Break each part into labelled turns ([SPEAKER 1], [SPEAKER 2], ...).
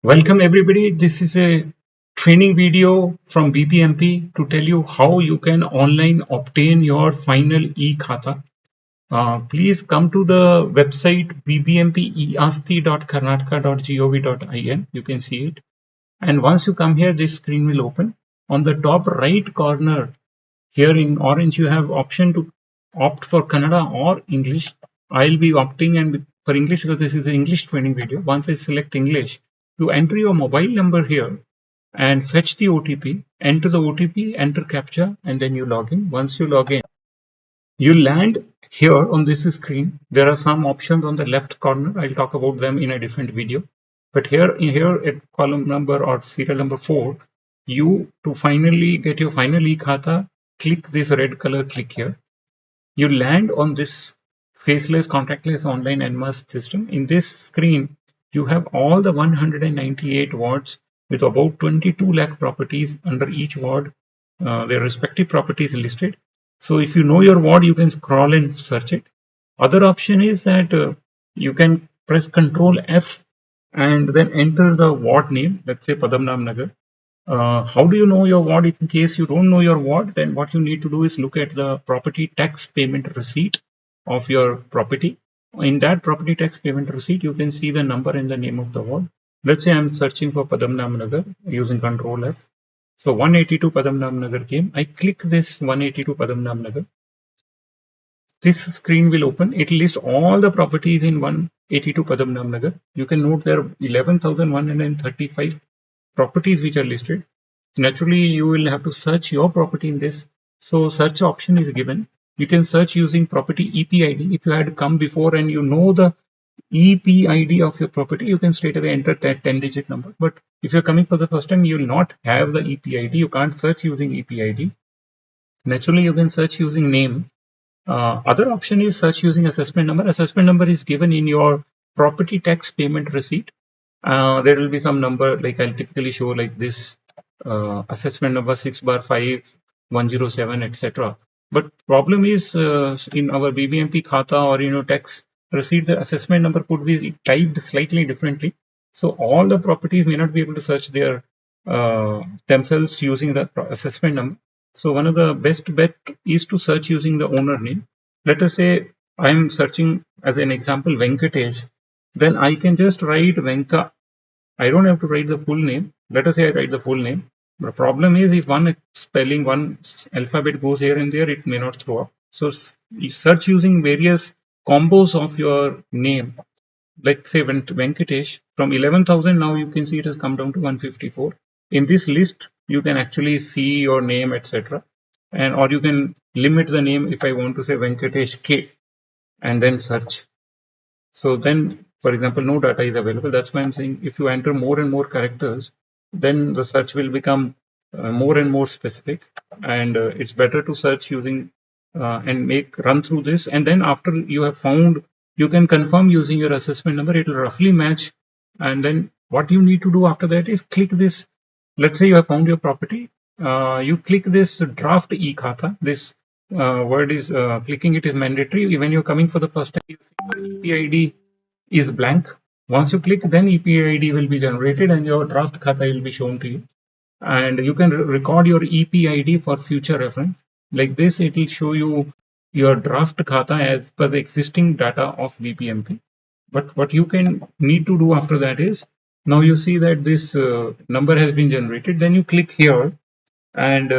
[SPEAKER 1] Welcome everybody. This is a training video from BPMP to tell you how you can online obtain your final e-khata. Please come to the website bbmpeasti.karnataka.gov.in. You can see it. And once you come here, this screen will open. On the top right corner, here in orange, you have option to opt for Kannada or English. I'll be opting and for English because this is an English training video. Once I select English, you enter your mobile number here and fetch the OTP, enter the OTP, enter CAPTCHA, and then you log in. Once you log in, you land here on this screen. There are some options on the left corner. I'll talk about them in a different video. But here at column number or serial number 4, you to finally get your final e-khata, click this red color click here. You land on this faceless, contactless online NMAS system. In this screen, you have all the 198 wards with about 22 lakh properties under each ward, their respective properties listed. So if you know your ward, you can scroll and search it. Other option is that you can press Control F and then enter the ward name, let's say Padamnam Nagar. How do you know your ward? If in case you don't know your ward, then what you need to do is look at the property tax payment receipt of your property. In that property tax payment receipt, you can see the number and the name of the ward. Let's say I'm searching for Padamnam Nagar using Control F. So 182 Padamnam Nagar came. I click this 182 Padamnam Nagar. This screen will open. It will list all the properties in 182 Padamnam Nagar. You can note there are 11,135 properties which are listed. Naturally, you will have to search your property in this. So search option is given. You can search using property EPID. If you had come before and you know the EPID of your property, you can straight away enter that 10-digit number. But if you're coming for the first time, you will not have the EPID. You can't search using EPID. Naturally, you can search using name. Other option is search using assessment number. Assessment number is given in your property tax payment receipt. There will be some number, like I'll typically show like this, assessment number 6/5/107, etc. But problem is in our BBMP khata or tax receipt, the assessment number could be typed slightly differently. So all the properties may not be able to search their themselves using the assessment number. So one of the best bet is to search using the owner name. Let us say I'm searching as an example Venkatesh. Then I can just write Venka. I don't have to write the full name. Let us say I write the full name. The problem is if one spelling, one alphabet goes here and there, it may not throw up. So you search using various combos of your name. Like say Venkatesh, from 11,000 now you can see it has come down to 154. In this list, you can actually see your name, etc. And or you can limit the name if I want to say Venkatesh K and then search. So then, for example, no data is available. That's why I'm saying if you enter more and more characters, then the search will become more and more specific. And it's better to search using and run through this. And then after you have found, you can confirm using your assessment number. It will roughly match. And then what you need to do after that is click this. Let's say you have found your property. You click this draft e-khata. This word is clicking it is mandatory. When you're coming for the first time, EPID is blank. Once you click, then EPID will be generated and your draft khata will be shown to you. And you can record your EPID for future reference. Like this, it will show you your draft khata as per the existing data of BPMP. But what you can need to do after that is, now you see that this number has been generated. Then you click here and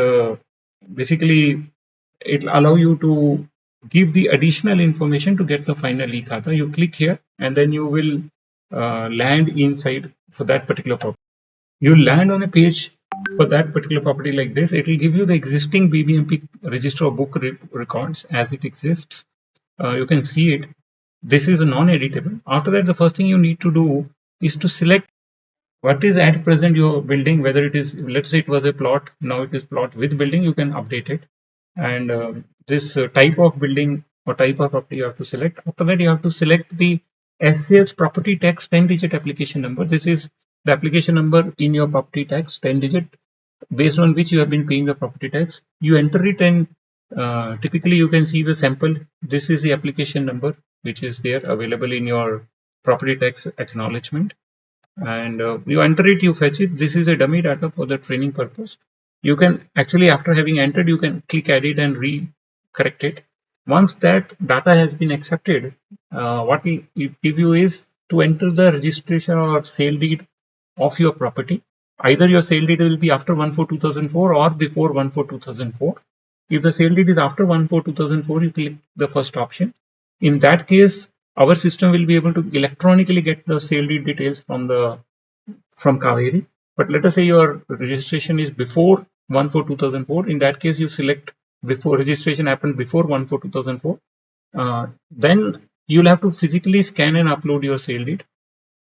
[SPEAKER 1] basically it will allow you to give the additional information to get the final e-khata. You click here and then you will land inside for that particular property. You land on a page for that particular property like this. It will give you the existing BBMP register of book records as it exists. You can see it. This is non-editable. After that, the first thing you need to do is to select what is at present your building, whether it is, let's say it was a plot, now it is plot with building, you can update it. And this type of building or type of property you have to select. After that, you have to select the SCH property tax 10-digit application number. This is the application number in your property tax 10-digit based on which you have been paying the property tax. You enter it and typically you can see the sample. This is the application number which is there available in your property tax acknowledgement. and you enter it, you fetch it. This is a dummy data for the training purpose. You can actually, after having entered, you can click edit and correct it. Once that data has been accepted, what it give you is to enter the registration or sale deed of your property. Either your sale deed will be after 1/4/2004 or before 1/4/2004. If the sale deed is after 1/4/2004, you click the first option. In that case, our system will be able to electronically get the sale deed details from Kaveri. But let us say your registration is before 1/4/2004. In that case, you select before registration happened before 1/4/2004. Then you'll have to physically scan and upload your sale deed.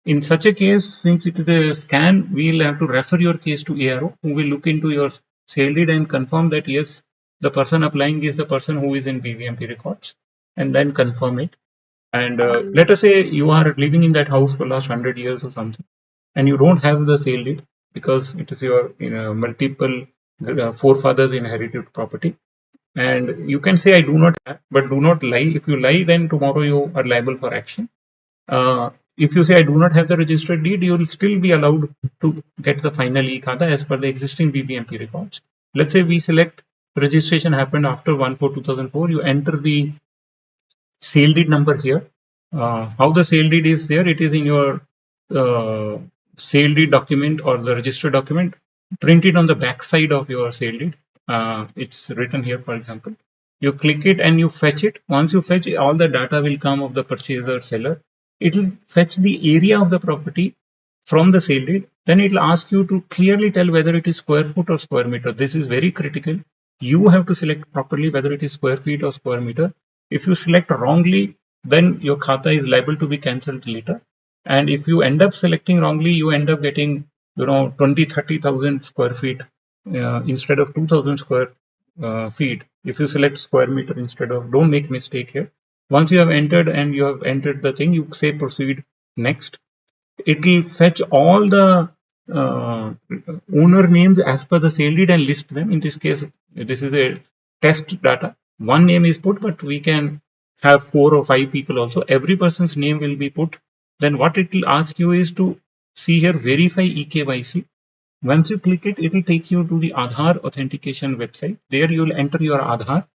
[SPEAKER 1] In such a case, since it is a scan, we'll have to refer your case to ARO, who will look into your sale deed and confirm that yes, the person applying is the person who is in BVMP records, and then confirm it. And let us say you are living in that house for last 100 years or something, and you don't have the sale deed because it is your multiple forefathers inherited property. And you can say, I do not have, but do not lie. If you lie, then tomorrow you are liable for action. If you say I do not have the registered deed, you will still be allowed to get the final e-khata as per the existing BBMP records. Let's say we select registration happened after 1/4/2004. You enter the sale deed number here. How the sale deed is there? It is in your sale deed document or the registered document. Print it on the back side of your sale deed. It's written here, for example. You click it and you fetch it. Once you fetch, all the data will come of the purchaser, seller. It will fetch the area of the property from the sale deed. Then it will ask you to clearly tell whether it is square foot or square meter. This is very critical. You have to select properly whether it is square feet or square meter. If you select wrongly, then your khata is liable to be cancelled later. And if you end up selecting wrongly, you end up getting 20,000-30,000 square feet instead of 2,000 square feet. If you select square meter instead of, don't make mistake here. Once you have entered and you have entered the thing, you say proceed next. It will fetch all the owner names as per the sale deed and list them. In this case, this is a test data. One name is put, but we can have 4 or 5 people also. Every person's name will be put. Then what it will ask you is to see here, verify eKYC. Once you click it, it will take you to the Aadhaar authentication website. There you will enter your Aadhaar.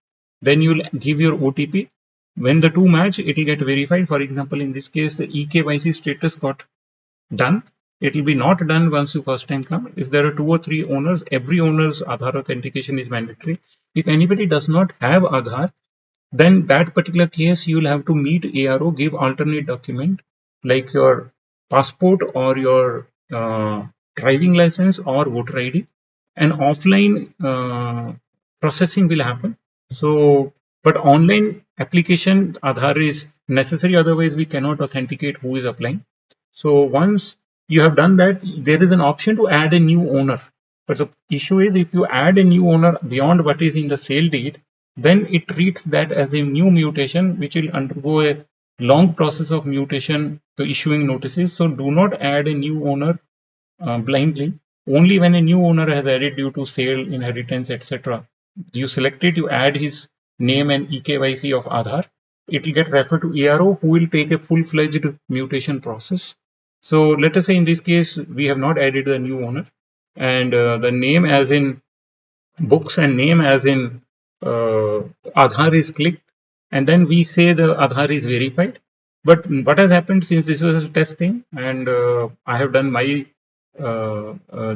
[SPEAKER 1] Then you will give your OTP. When the two match, it will get verified. For example, in this case, the eKYC status got done. It will be not done once you first time come. If there are 2 or 3 owners, every owner's Aadhaar authentication is mandatory. If anybody does not have Aadhaar, then that particular case you will have to meet ARO, give alternate document like your passport or your driving license or voter ID, and offline processing will happen. So, but online application Aadhaar is necessary, otherwise we cannot authenticate who is applying. So once you have done that, there is an option to add a new owner. But the issue is, if you add a new owner beyond what is in the sale deed, then it treats that as a new mutation, which will undergo a long process of mutation to issuing notices. So do not add a new owner blindly. Only when a new owner has added due to sale, inheritance, etc. You select it, you add his name and eKYC of Aadhaar. It will get referred to ARO, who will take a full-fledged mutation process. So let us say in this case, we have not added the new owner, and the name as in books and name as in Aadhaar is clicked, and then we say the Aadhaar is verified. But what has happened, since this was a test thing and I have done my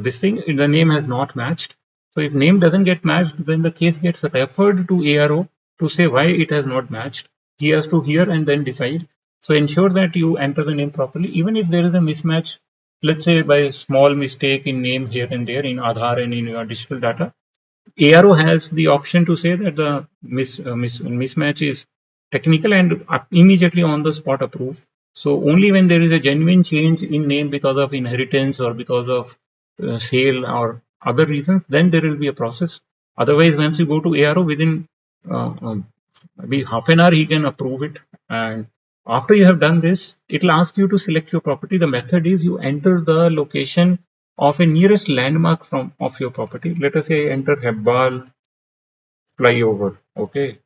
[SPEAKER 1] this thing, the name has not matched. So if name doesn't get matched, then the case gets referred to ARO to say why it has not matched. He has to hear and then decide. So ensure that you enter the name properly. Even if there is a mismatch, let's say by small mistake in name here and there in Aadhaar and in your digital data, ARO has the option to say that the mismatch is technical and immediately on the spot approve. So only when there is a genuine change in name because of inheritance or because of sale or other reasons, then there will be a process. Otherwise, once you go to ARO, within maybe half an hour, he can approve it. And after you have done this, it will ask you to select your property. The method is you enter the location of a nearest landmark of your property. Let us say I enter Hebbal flyover. Okay,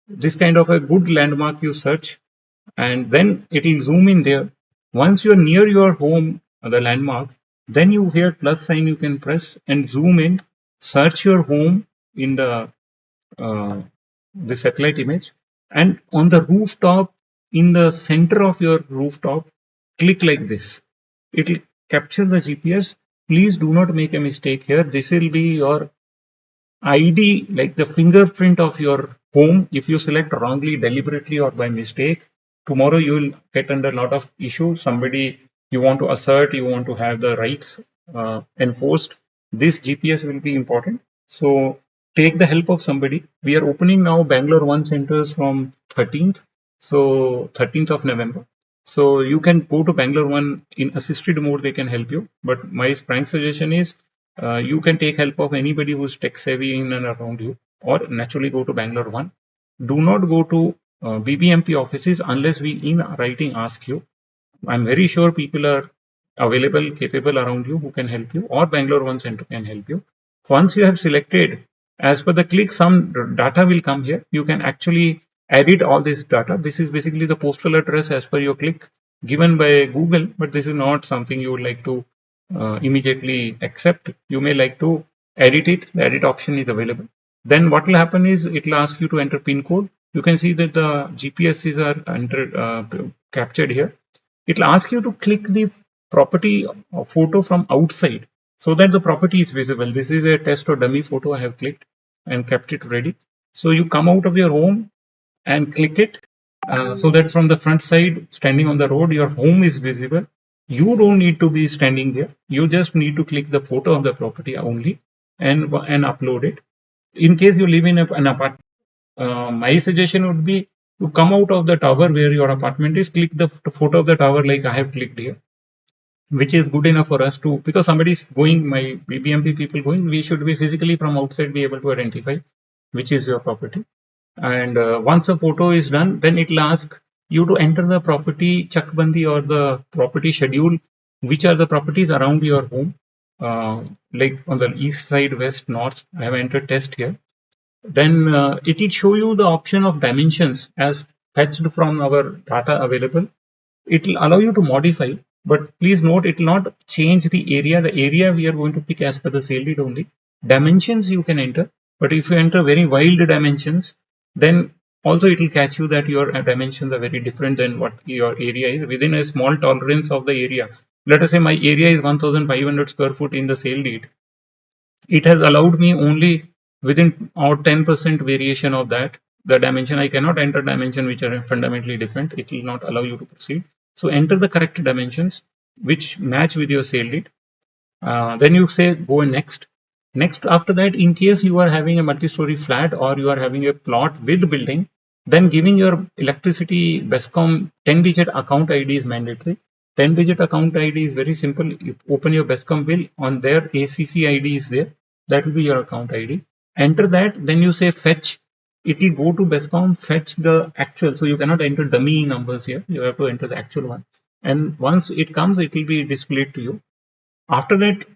[SPEAKER 1] this kind of a good landmark you search, and then it will zoom in there. Once you're near your home, the landmark. Then you hear plus sign, you can press and zoom in, search your home in uh, the satellite image, and on the rooftop, in the center of your rooftop, click like this. It will capture the GPS. Please do not make a mistake here. This will be your ID, like the fingerprint of your home. If you select wrongly, deliberately, or by mistake, tomorrow you will get under a lot of issues. Somebody you want to assert, you want to have the rights enforced. This GPS will be important. So take the help of somebody. We are opening now Bangalore 1 centers from 13th. So 13th of November. So you can go to Bangalore 1 in assisted mode, they can help you. But my frank suggestion is you can take help of anybody who's tech savvy in and around you, or naturally go to Bangalore 1. Do not go to BBMP offices unless we in writing ask you. I'm very sure people are available, capable around you who can help you, or Bangalore 1 center can help you. Once you have selected, as per the click, some data will come here. You can actually edit all this data. This is basically the postal address as per your click given by Google, but this is not something you would like to immediately accept. You may like to edit it. The edit option is available. Then what will happen is it will ask you to enter pin code. You can see that the GPSs are captured here. It will ask you to click the property photo from outside so that the property is visible. This is a test or dummy photo I have clicked and kept it ready. So you come out of your home and click it so that from the front side, standing on the road, your home is visible. You don't need to be standing there. You just need to click the photo of the property only and upload it. In case you live in an apartment, my suggestion would be to come out of the tower where your apartment is, click the photo of the tower like I have clicked here, which is good enough for us to, because somebody is going, my BBMP people going, we should be physically from outside be able to identify which is your property. And once a photo is done, then it will ask you to enter the property chakbandi or the property schedule, which are the properties around your home, like on the east side, west, north. I have entered test here. Then it will show you the option of dimensions as fetched from our data available. It will allow you to modify, but please note it will not change the area. The area we are going to pick as per the sale lead only. Dimensions you can enter, but if you enter very wild dimensions, then also it will catch you that your dimensions are very different than what your area is within a small tolerance of the area. Let us say my area is 1500 square foot in the sale lead. It has allowed me only within or 10% variation of that the dimension. I cannot enter dimension which are fundamentally different. It will not allow you to proceed. So enter the correct dimensions which match with your sale lead. Then you say go next. Next, after that, in case you are having a multi-story flat or you are having a plot with building, then giving your electricity BESCOM 10-digit account ID is mandatory. 10-digit account ID is very simple. You open your BESCOM bill, on their ACC ID is there. That will be your account ID. Enter that, then you say fetch. It will go to BESCOM, fetch the actual. So you cannot enter dummy numbers here. You have to enter the actual one. And once it comes, it will be displayed to you. After that,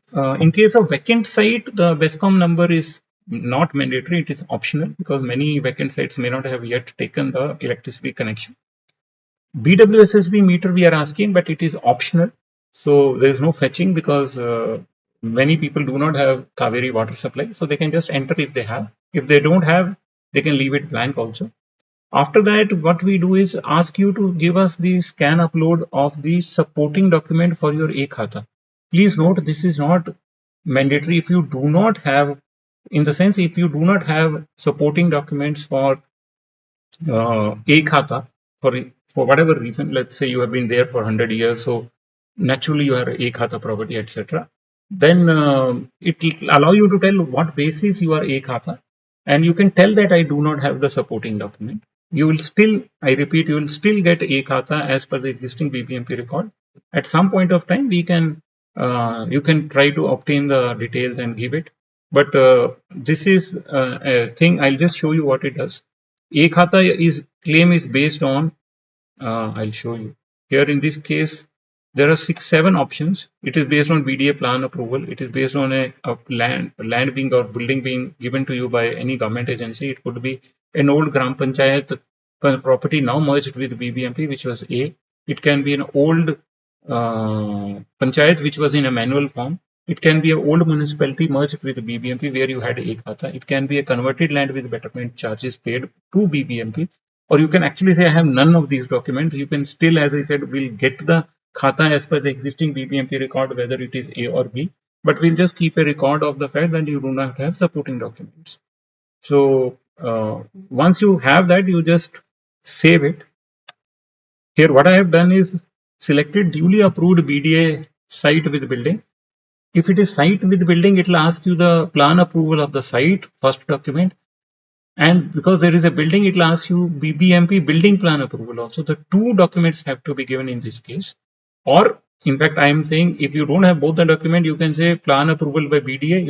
[SPEAKER 1] in case of vacant site, the BESCOM number is not mandatory. It is optional because many vacant sites may not have yet taken the electricity connection. BWSSB meter we are asking, but it is optional. So there is no fetching because many people do not have Kaveri water supply. So they can just enter if they have. If they don't have, they can leave it blank also. After that, what we do is ask you to give us the scan upload of the supporting document for your e-khata. Please note this is not mandatory if you do not have, in the sense if you do not have supporting documents for e-khata for whatever reason. Let's say you have been there for 100 years, so naturally you have e-khata property, etc. Then it will allow you to tell what basis you are e-khata, and you can tell that I do not have the supporting document. You will still, I repeat, you will still get e-khata as per the existing BBMP record. At some point of time, we can you can try to obtain the details and give it. But this is a thing. I'll just show you what it does. E-khata is claim is based on. I'll show you here. In this case, there are 7 options. It is based on BDA plan approval. It is based on a land being or building being given to you by any government agency. It could be an old Gram Panchayat property now merged with BBMP, which was A. It can be an old panchayat which was in a manual form. It can be an old municipality merged with BBMP where you had e-khata. It can be a converted land with betterment charges paid to BBMP. Or you can actually say, I have none of these documents. You can still, as I said, we'll get the khata as per the existing BBMP record, whether it is A or B. But we'll just keep a record of the fact that you do not have supporting documents. So once you have that, you just save it. Here, what I have done is selected duly approved BDA site with building. If it is site with building, it will ask you the plan approval of the site, first document. And because there is a building, it will ask you BBMP building plan approval also. The two documents have to be given in this case. Or in fact, I am saying if you don't have both the document, you can say plan approval by BDA.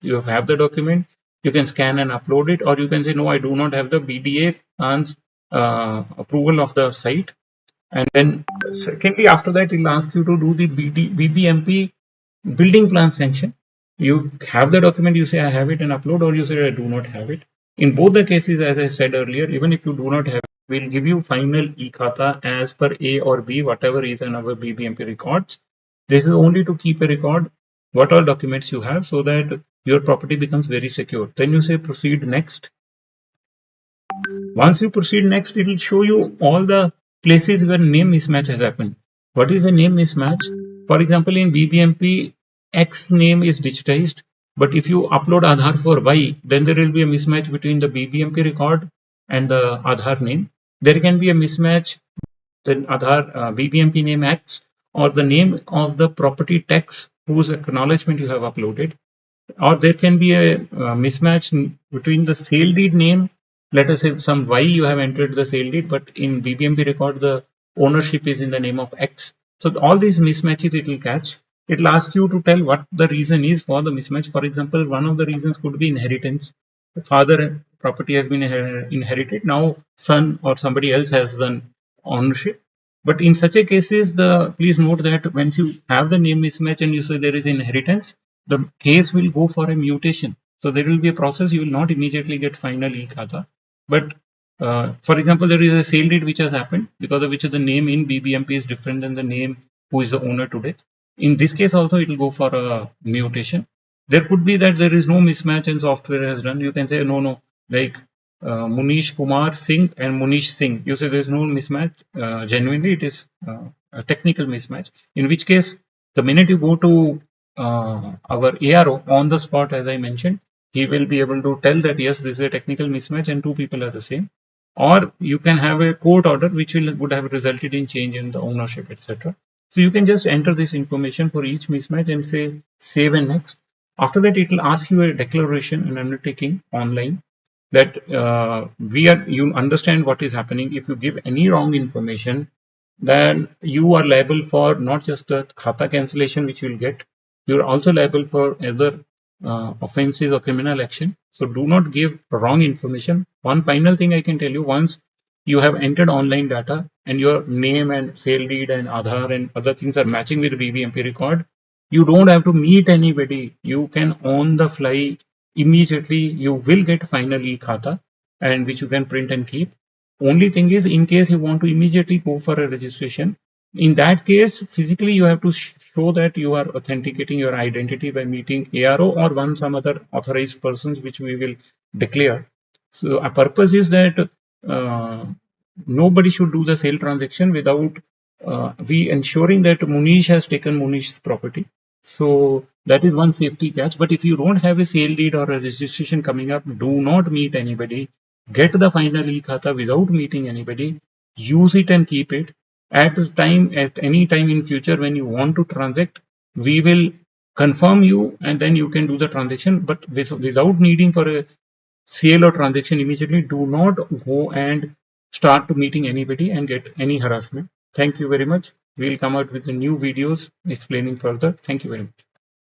[SPEAKER 1] You have the document, you can scan and upload it, or you can say no, I do not have the BDA plans approval of the site. And then secondly, after that, it will ask you to do the BBMP building plan sanction. You have the document, you say I have it and upload, or you say I do not have it. In both the cases, as I said earlier, even if you do not have it, we'll give you final e-khata as per A or B, whatever is in our BBMP records. This is only to keep a record what all documents you have so that your property becomes very secure. Then you say proceed next. Once you proceed next, it will show you all the places where name mismatch has happened. What is a name mismatch? For example, in BBMP, X name is digitized, but if you upload Aadhaar for Y, then there will be a mismatch between the BBMP record and the Aadhaar name. There can be a mismatch, the Aadhaar BBMP name X or the name of the property tax whose acknowledgement you have uploaded. Or there can be a mismatch between the sale deed name. Let us say some Y you have entered the sale deed, but in BBMP record the ownership is in the name of X. So all these mismatches it will catch. It will ask you to tell what the reason is for the mismatch. For example, one of the reasons could be inheritance. The father property has been inherited. Now son or somebody else has the ownership. But in such a cases, please note that when you have the name mismatch and you say there is inheritance, the case will go for a mutation. So there will be a process. You will not immediately get final e-khata. But for example, there is a sale deed which has happened because of which the name in BBMP is different than the name who is the owner today. In this case also, it will go for a mutation. There could be that there is no mismatch and software has done. You can say no, like Munish Kumar Singh and Munish Singh. You say there is no mismatch. Genuinely, it is a technical mismatch. In which case, the minute you go to our ARO on the spot, as I mentioned, he will be able to tell that yes, this is a technical mismatch and two people are the same. Or you can have a court order which would have resulted in change in the ownership, etc. So you can just enter this information for each mismatch and say save and next. After that, it will ask you a declaration and undertaking online that you understand what is happening. If you give any wrong information, then you are liable for not just the khata cancellation which you will get, you are also liable for other offenses or criminal action. So do not give wrong information. One final thing I can tell you, once you have entered online data and your name and sale deed and Aadhaar and other things are matching with BBMP record, you don't have to meet anybody. You can on the fly immediately, you will get final e-khata and which you can print and keep. Only thing is, in case you want to immediately go for a registration, in that case, physically you have to show that you are authenticating your identity by meeting ARO or some other authorized persons which we will declare. So our purpose is that nobody should do the sale transaction without we ensuring that Munish has taken Munish's property. So that is one safety catch. But if you don't have a sale deed or a registration coming up, do not meet anybody. Get the final e-khata without meeting anybody. Use it and keep it. At any time in future when you want to transact, we will confirm you and then you can do the transaction. But without needing for a sale or transaction immediately, do not go and start to meeting anybody and get any harassment. Thank you very much. We'll come out with the new videos explaining further. Thank you very much.